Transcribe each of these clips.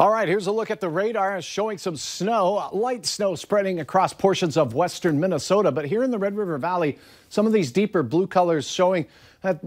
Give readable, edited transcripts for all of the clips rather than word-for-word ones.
All right, here's a look at the radar showing some snow, light snow spreading across portions of western Minnesota. But here in the Red River Valley, some of these deeper blue colors showing that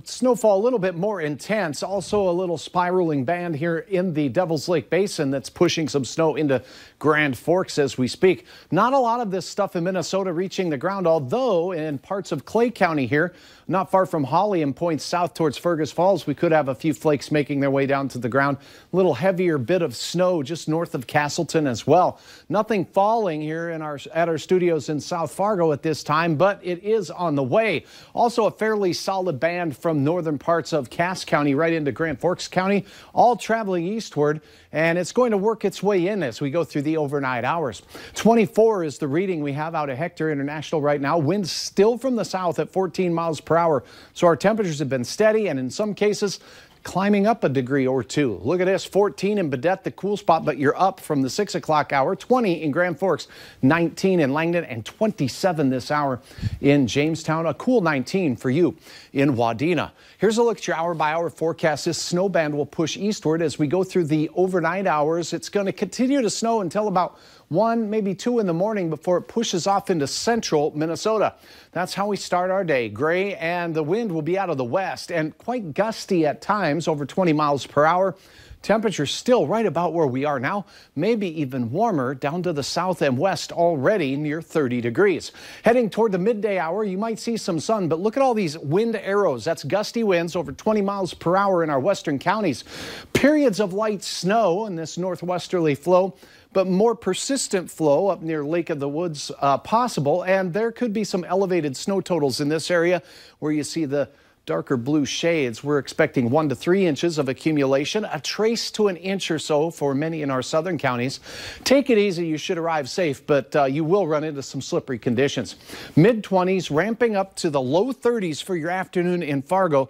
snowfall a little bit more intense. Also a little spiraling band here in the Devil's Lake Basin that's pushing some snow into Grand Forks as we speak. Not a lot of this stuff in Minnesota reaching the ground, although in parts of Clay County here, not far from Holly and points south towards Fergus Falls, we could have a few flakes making their way down to the ground. A little heavier bit of snow just north of Castleton as well. Nothing falling here at our studios in South Fargo at this time, but it is on the way. Also a fairly solid band from northern parts of Cass County right into Grand Forks County, all traveling eastward, and it's going to work its way in as we go through the overnight hours. 24 is the reading we have out of Hector International right now. Winds still from the south at 14 miles per hour. So our temperatures have been steady and in some cases climbing up a degree or two. Look at this, 14 in Badette, the cool spot, but you're up from the 6 o'clock hour, 20 in Grand Forks, 19 in Langdon, and 27 this hour in Jamestown. A cool 19 for you in Wadena. Here's a look at your hour-by-hour forecast. This snow band will push eastward as we go through the overnight hours. It's going to continue to snow until about 1, maybe 2 in the morning before it pushes off into central Minnesota. That's how we start our day. Gray, and the wind will be out of the west and quite gusty at times, over 20 miles per hour. Temperature still right about where we are now, maybe even warmer down to the south and west, already near 30 degrees. Heading toward the midday hour, you might see some sun, but look at all these wind arrows. That's gusty winds over 20 miles per hour in our western counties. Periods of light snow in this northwesterly flow, but more persistent flow up near Lake of the Woods possible, and there could be some elevated snow totals in this area where you see the darker blue shades. We're expecting 1 to 3 inches of accumulation, a trace to an inch or so for many in our southern counties. Take it easy. You should arrive safe, but you will run into some slippery conditions. Mid-20s ramping up to the low 30s for your afternoon in Fargo.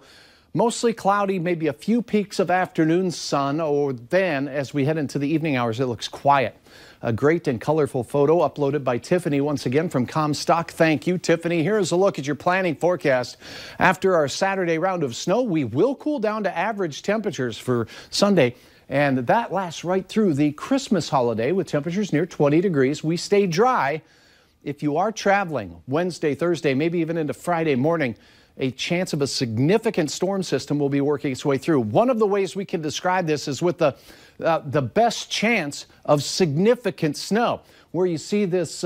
Mostly cloudy, maybe a few peaks of afternoon sun, or then as we head into the evening hours, it looks quiet. A great and colorful photo uploaded by Tiffany once again from Comstock. Thank you, Tiffany. Here's a look at your planning forecast. After our Saturday round of snow, we will cool down to average temperatures for Sunday. And that lasts right through the Christmas holiday with temperatures near 20 degrees. We stay dry. If you are traveling Wednesday, Thursday, maybe even into Friday morning, a chance of a significant storm system will be working its way through. One of the ways we can describe this is with the best chance of significant snow. Where you see this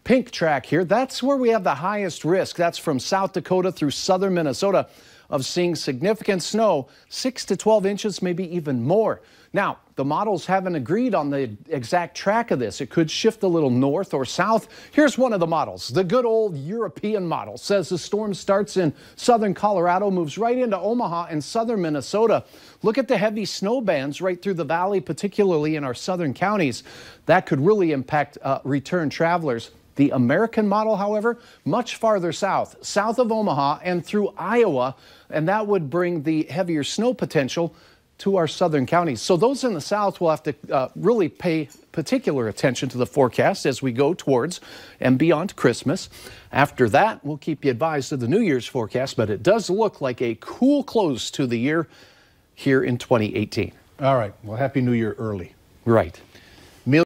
pink track here, that's where we have the highest risk. That's from South Dakota through southern Minnesota of seeing significant snow, 6 to 12 inches, maybe even more. Now, the models haven't agreed on the exact track of this. It could shift a little north or south. Here's one of the models. The good old European model says the storm starts in southern Colorado, moves right into Omaha and southern Minnesota. Look at the heavy snow bands right through the valley, particularly in our southern counties. That could really impact return travelers. The American model, however, much farther south, south of Omaha and through Iowa, and that would bring the heavier snow potential to our southern counties. So those in the south will have to really pay particular attention to the forecast as we go towards and beyond Christmas. After that, we'll keep you advised of the New Year's forecast, but it does look like a cool close to the year here in 2018. All right. Well, Happy New Year early. Right.